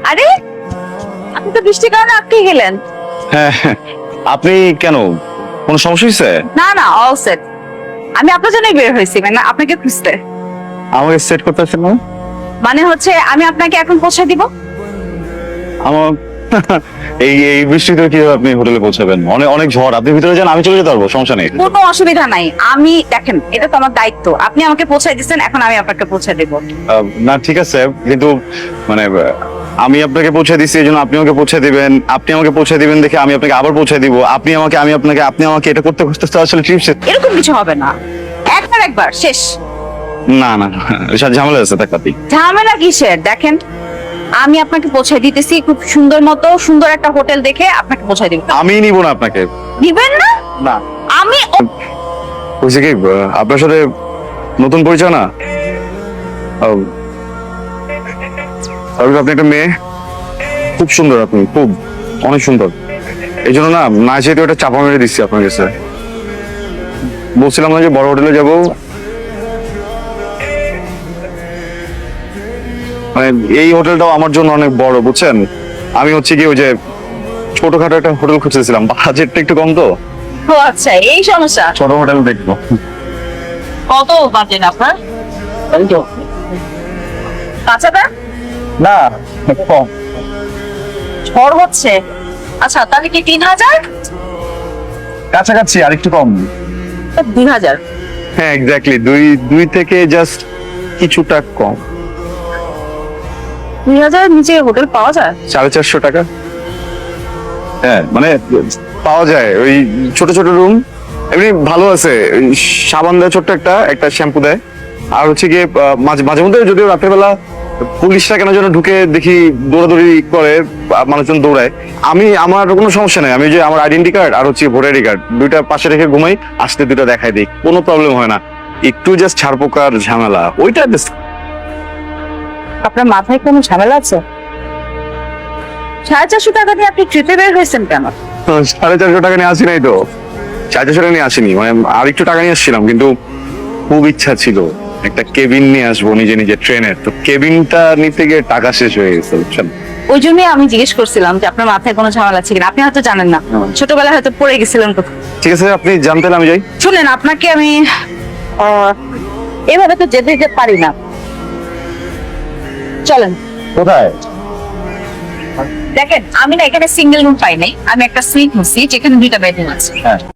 আরে আপনি তো বৃষ্টির কারণে আটকে গেলেন। হ্যাঁ, আপনি কেন, কোনো সমস্যা হয়েছে? না না, অল সেট। আমি আপনার জন্যই বের হয়েছি, মানে আপনাকে খুঁজতে। আমাকে সেট করতে আসছেন না? মানে হচ্ছে আমি আপনাকে এখন পৌঁছে দিব। আমার এই এই বৃষ্টিতে কিভাবে আপনি হোটেলে পৌঁছাবেন? অনেক অনেক ঝড়, আপনি ভিতরে যান, আমি চলে যেতে পারবো, সমস্যা নেই। কোনো অসুবিধা নাই, আমি দেখেন এটা তো আমার দায়িত্ব। আপনি আমাকে পৌঁছাই দিচ্ছেন, এখন আমি আপনাকে পৌঁছে দেব। না ঠিক আছে, কিন্তু মানে আমি আপনাকে পৌঁছে দিচ্ছি এই জন্য আপনি আমাকে পৌঁছে দিবেন, আপনি আমাকে পৌঁছে দিবেন দেখে আমি আপনাকে আবার পৌঁছে দিব, আপনি আমাকে আমি আপনাকে, আপনি আমাকে, এটা করতে করতে তো আসলে ট্রিপ শেষ। এরকম কিছু হবে না, একবার শেষ। না না না, এসব ঝামেলা আছে তাকাতি। ঝামেলা কিসের? দেখেন আমি আপনাকে পৌঁছে দিতেছি, খুব সুন্দর মতো সুন্দর একটা হোটেল দেখে আপনাকে পৌঁছে দিব। আমি নিব না আপনাকে। দিবেন না? না, আমি বুঝছি কি, আপনার সাথে নতুন পরিচয় না। আপনি একটা মেয়ে, খুব সুন্দর, আপনি খুব অনেক সুন্দর, এই জন্য না চেয়ে ওটা চাপা মেরে দিচ্ছি আপনার কাছে। বলছিলাম না যে বড় হোটেলে যাব, মানে এই হোটেলটাও আমার জন্য অনেক বড়, বুঝছেন। আমি হচ্ছে কি ওই যে ছোটখাটো একটা হোটেল খুঁজতেছিলাম, বাজেটটা একটু কম তো। ও আচ্ছা, এই সমস্যা। ছোট হোটেল দেখবো। কত বাজেট আপনার? 5,000? না, কম। ঝড় হচ্ছে। আচ্ছা তাহলে কি 3,000? কাছাকাছি আর একটু কম। 2,000? হ্যাঁ এক্স্যাক্টলি, দুই থেকে জাস্ট কিছুটা কম। 2,000 নিচে হোটেল পাওয়া যায়? 450 টাকা। হ্যাঁ মানে পাওয়া যায়, ওই ছোট ছোট রুম, এমনি ভালো আছে। ওই সাবান দেয় ছোট্ট একটা, একটা শ্যাম্পু দেয়, আর হচ্ছে গিয়ে মাঝে মাঝে মধ্যে যদিও রাতের বেলা পুলিশরা কেন যেন ঢুকে দেখি দৌড়াদৌড়ি করে, মানুষজন দৌড়ায়। আমার কোনো সমস্যা নেই, আমি যে আমার আইডেন্টি কার্ড আর হচ্ছে ভোটার আইডি কার্ড দুইটা পাশে রেখে ঘুমাই, আসতে দুইটা দেখাই দিই, কোনো প্রবলেম হয় না। একটু জাস্ট ছাড়পোকার ঝামেলা, ওইটা জাস্ট। আপনার মাথায় কোনো ঝামেলা আছে? 450 টাকা দিয়ে আপনি ট্রিপে বের হয়েছেন কেন? 450 টাকা নিয়ে আসি নাই তো, 450 টাকা নিয়ে আসিনি, মানে আর একটু টাকা নিয়ে আসছিলাম, কিন্তু খুব ইচ্ছা ছিল একটা কেবিন নিয়ে আসবো নিজে নিজে ট্রেনের, তো কেবিনটা নিতে গিয়ে টাকা শেষ হয়ে গেছে, বুঝছেন। ওই জন্যই আমি জিজ্ঞেস করছিলাম যে আপনার মাথায় কোনো ঝামেলা আছে কিনা। আপনি হয়তো জানেন না, ছোটবেলায় হয়তো পড়ে গেছিলেন কোথাও। ঠিক আছে, আপনি জানতেন আমি যাই। শুনেন, আপনাকে আমি এভাবে তো যেতে যেতে পারি না, চলেন। কোথায়? দেখেন আমি না এখানে সিঙ্গেল রুম পাই নাই, আমি একটা সুইট নিচ্ছি যেখানে 2টা বেডরুম আছে। হ্যাঁ